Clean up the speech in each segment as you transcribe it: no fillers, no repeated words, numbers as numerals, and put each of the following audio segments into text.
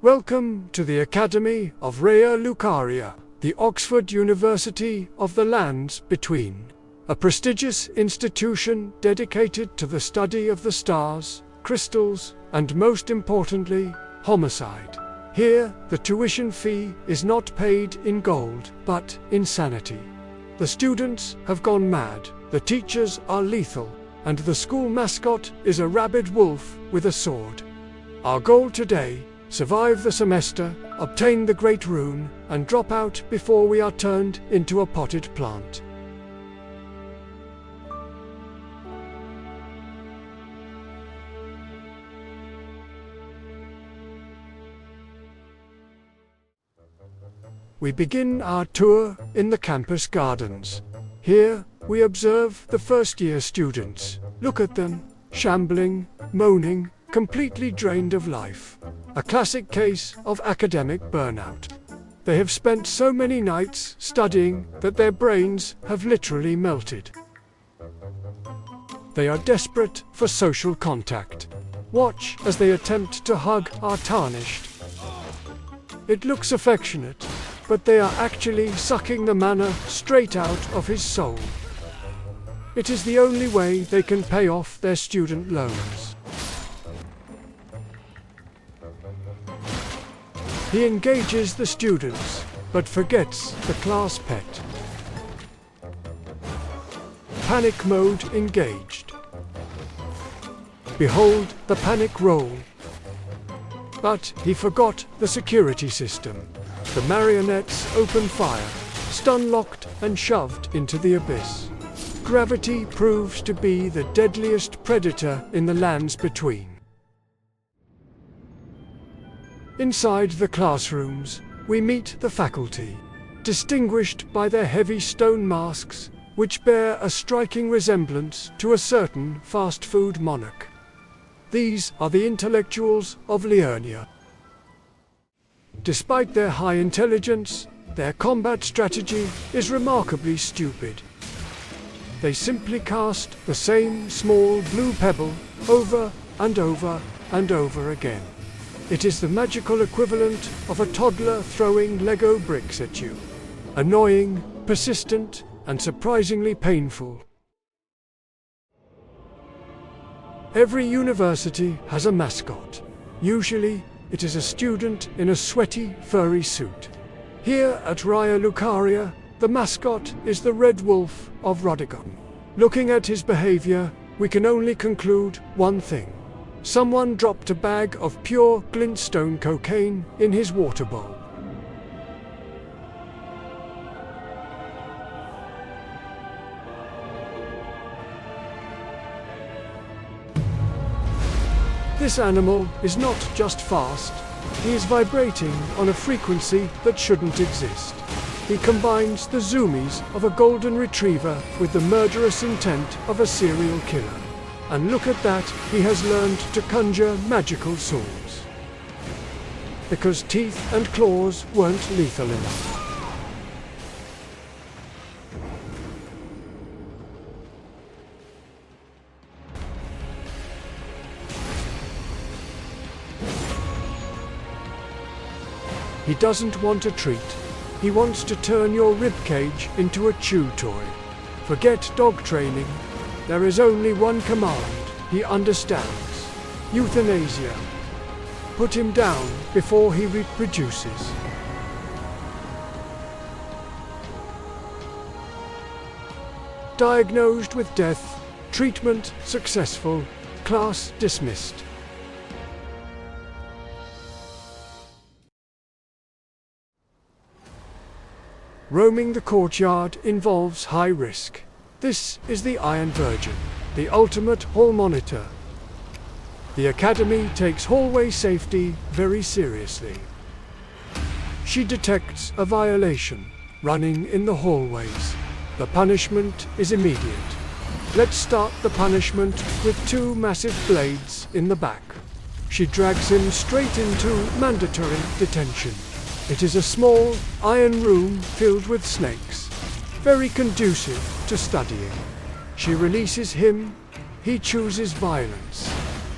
Welcome to the Academy of Raya Lucaria, the Oxford University of the Lands Between, a prestigious institution dedicated to the study of the stars, crystals, and most importantly, homicide. Here, the tuition fee is not paid in gold, but in sanity. The students have gone mad, the teachers are lethal, and the school mascot is a rabid wolf with a sword. Our goal today: survive the semester, obtain the Great Rune, and drop out before we are turned into a potted plant. We begin our tour in the campus gardens. Here, we observe the first-year students. Look at them, shambling, moaning, completely drained of life. A classic case of academic burnout. They have spent so many nights studying that their brains have literally melted. They are desperate for social contact. Watch as they attempt to hug our Tarnished. It looks affectionate, but they are actually sucking the mana straight out of his soul. It is the only way they can pay off their student loans. He engages the students, but forgets the class pet. Panic mode engaged. Behold the panic roll. But he forgot the security system. The Marionets open fire, stun-locked and shoved into the abyss. Gravity proves to be the deadliest predator in the lands between. Inside the classrooms, we meet the faculty, distinguished by their heavy stone masks, which bear a striking resemblance to a certain fast food monarch. These are the intellectuals of Liurnia. Despite their high intelligence, their combat strategy is remarkably stupid. They simply cast the same small blue pebble over and over and over again. It is the magical equivalent of a toddler throwing Lego bricks at you. Annoying, persistent, and surprisingly painful. Every university has a mascot. Usually, it is a student in a sweaty, furry suit. Here at Raya Lucaria, the mascot is the Red Wolf of Radagon. Looking at his behavior, we can only conclude one thing. Someone dropped a bag of pure glintstone cocaine in his water bowl. This animal is not just fast, he is vibrating on a frequency that shouldn't exist. He combines the zoomies of a golden retriever with the murderous intent of a serial killer. And look at that, he has learned to conjure magical swords. Because teeth and claws weren't lethal enough. He doesn't want a treat. He wants to turn your ribcage into a chew toy. Forget dog training. There is only one command he understands: euthanasia. Put him down before he reproduces. Diagnosed with death, treatment successful, class dismissed. Roaming the courtyard involves high risk. This is the Iron Virgin, the ultimate hall monitor. The Academy takes hallway safety very seriously. She detects a violation, running in the hallways. The punishment is immediate. Let's start the punishment with 2 massive blades in the back. She drags him straight into mandatory detention. It is a small, iron room filled with snakes, very conducive to studying. She releases him, he chooses violence.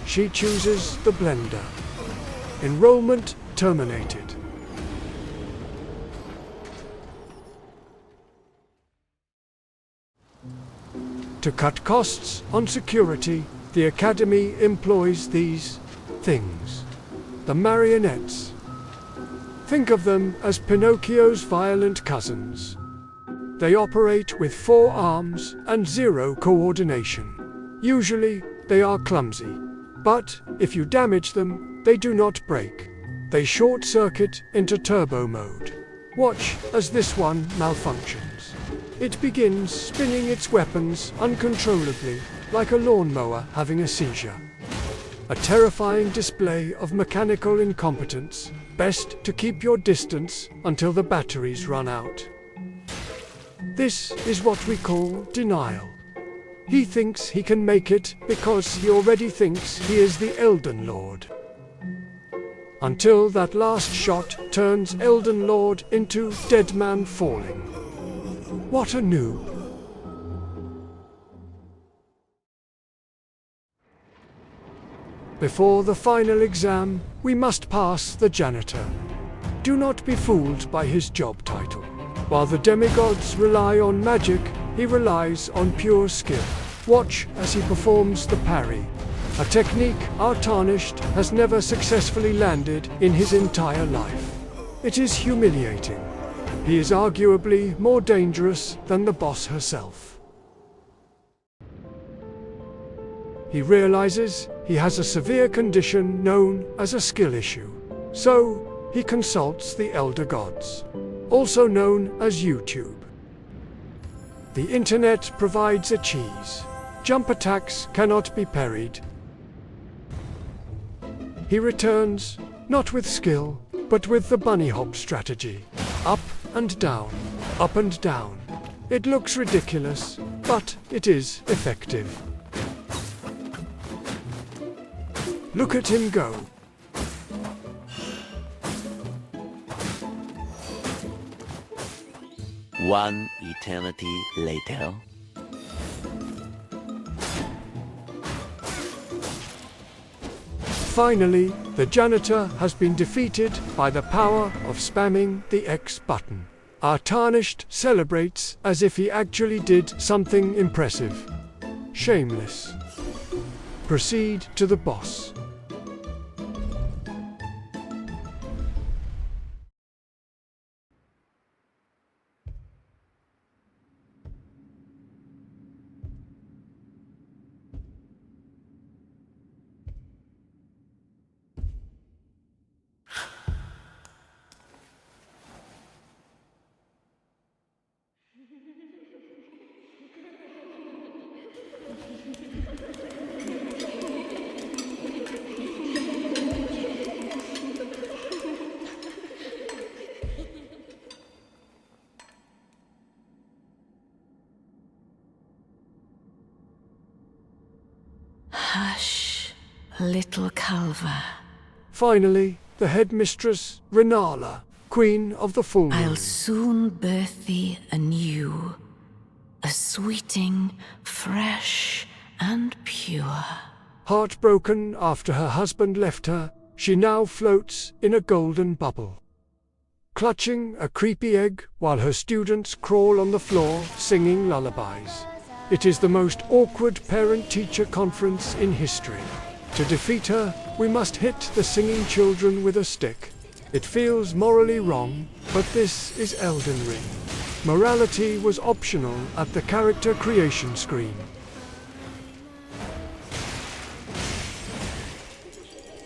She chooses the blender. Enrollment terminated. To cut costs on security, the Academy employs these things. The Marionets. Think of them as Pinocchio's violent cousins. They operate with 4 arms and 0 coordination. Usually, they are clumsy. But, if you damage them, they do not break. They short-circuit into turbo mode. Watch as this one malfunctions. It begins spinning its weapons uncontrollably, like a lawnmower having a seizure. A terrifying display of mechanical incompetence. Best to keep your distance until the batteries run out. This is what we call denial. He thinks he can make it because he already thinks he is the Elden Lord. Until that last shot turns Elden Lord into Dead Man Falling. What a noob. Before the final exam, we must pass the Janitor. Do not be fooled by his job title. While the demigods rely on magic, he relies on pure skill. Watch as he performs the parry, a technique our Tarnished has never successfully landed in his entire life. It is humiliating. He is arguably more dangerous than the boss herself. He realizes he has a severe condition known as a skill issue. So, he consults the Elder Gods, also known as YouTube. The internet provides a cheese. Jump attacks cannot be parried. He returns, not with skill, but with the bunny hop strategy. Up and down, up and down. It looks ridiculous, but it is effective. Look at him go. One eternity later. Finally, the Janitor has been defeated by the power of spamming the X button. Our Tarnished celebrates as if he actually did something impressive. Shameless. Proceed to the boss. Hush, little Calva. Finally, the headmistress, Rennala, Queen of the Full Moon. I'll soon birth thee anew, a sweeting, fresh and pure. Heartbroken after her husband left her, she now floats in a golden bubble, clutching a creepy egg while her students crawl on the floor singing lullabies. It is the most awkward parent-teacher conference in history. To defeat her, we must hit the singing children with a stick. It feels morally wrong, but this is Elden Ring. Morality was optional at the character creation screen.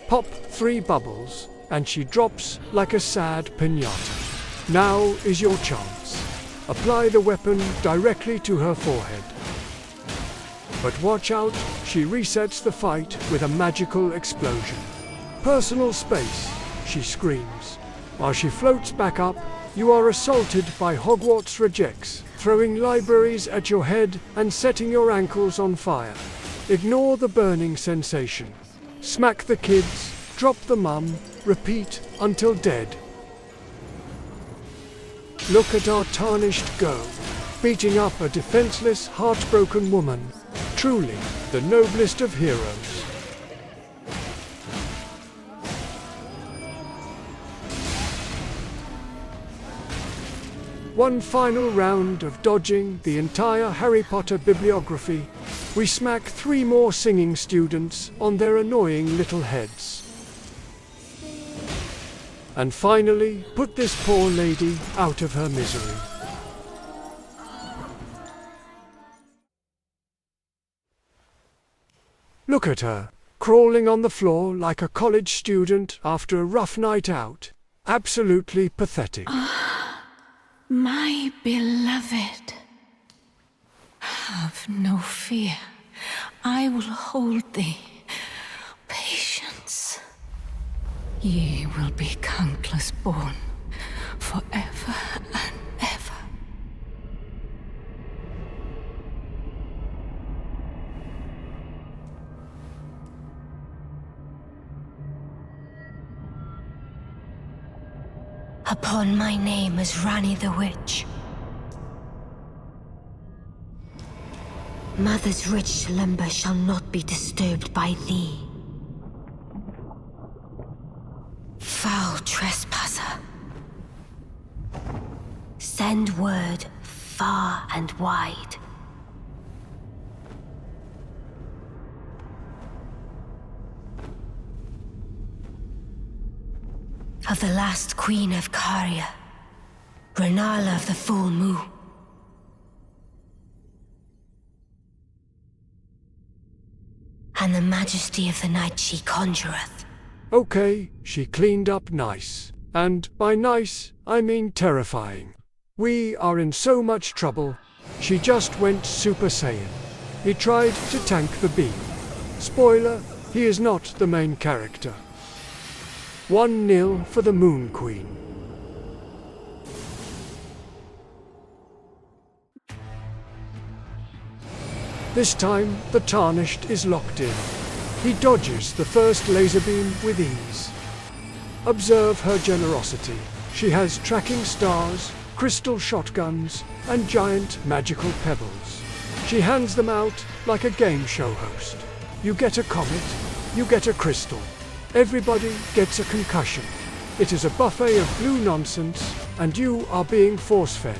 Pop 3 bubbles, and she drops like a sad piñata. Now is your chance. Apply the weapon directly to her forehead. But watch out, she resets the fight with a magical explosion. Personal space, she screams. While she floats back up, you are assaulted by Hogwarts rejects, throwing libraries at your head and setting your ankles on fire. Ignore the burning sensation. Smack the kids, drop the mum, repeat until dead. Look at our Tarnished go, beating up a defenseless, heartbroken woman. Truly, the noblest of heroes. one final round of dodging the entire Harry Potter bibliography, we smack 3 more singing students on their annoying little heads. And finally, put this poor lady out of her misery. Look at her, crawling on the floor like a college student after a rough night out. Absolutely pathetic. My beloved, have no fear. I will hold thee. Patience. Ye will be countless born, forever and ever. Upon my name as Rani the Witch. Mother's rich slumber shall not be disturbed by thee. Foul trespasser. Send word far and wide. Of the last queen of Caria, Rennala of the full moon. And the majesty of the night she conjureth. Okay, she cleaned up nice. And by nice, I mean terrifying. We are in so much trouble. She just went Super Saiyan. He tried to tank the beam. Spoiler, he is not the main character. 1-0 for the Moon Queen. This time, the Tarnished is locked in. He dodges the first laser beam with ease. Observe her generosity. She has tracking stars, crystal shotguns, and giant magical pebbles. She hands them out like a game show host. You get a comet, you get a crystal. Everybody gets a concussion. It is a buffet of blue nonsense, and you are being force-fed.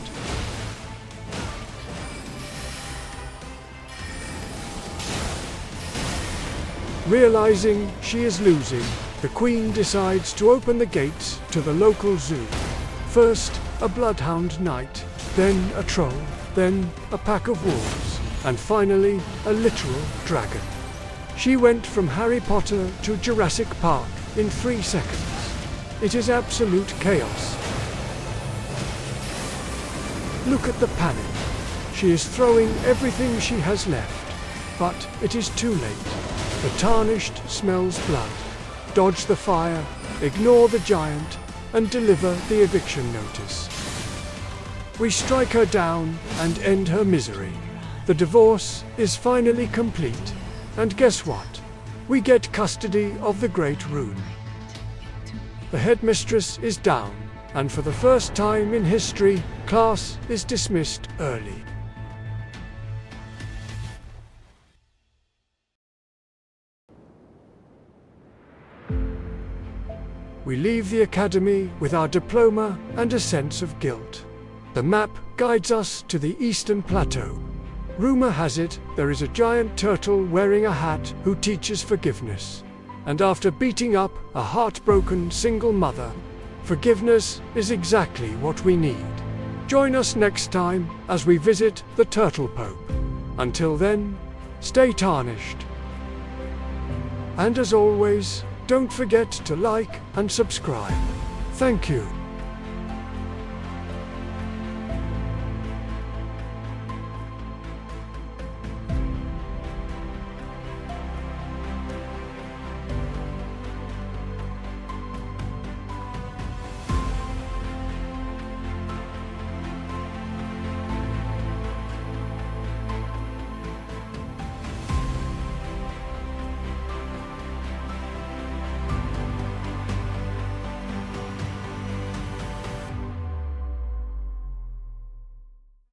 Realizing she is losing, the Queen decides to open the gates to the local zoo. First, a bloodhound knight, then a troll, then a pack of wolves, and finally, a literal dragon. She went from Harry Potter to Jurassic Park in 3 seconds. It is absolute chaos. Look at the panic. She is throwing everything she has left. But it is too late. The Tarnished smells blood. Dodge the fire, ignore the giant, and deliver the eviction notice. We strike her down and end her misery. The divorce is finally complete. And guess what? We get custody of the Great Rune. The headmistress is down, and for the first time in history, class is dismissed early. We leave the academy with our diploma and a sense of guilt. The map guides us to the Eastern Plateau. Rumor has it there is a giant turtle wearing a hat who teaches forgiveness. And after beating up a heartbroken single mother, forgiveness is exactly what we need. Join us next time as we visit the Turtle Pope. Until then, stay tarnished. And as always, don't forget to like and subscribe. Thank you.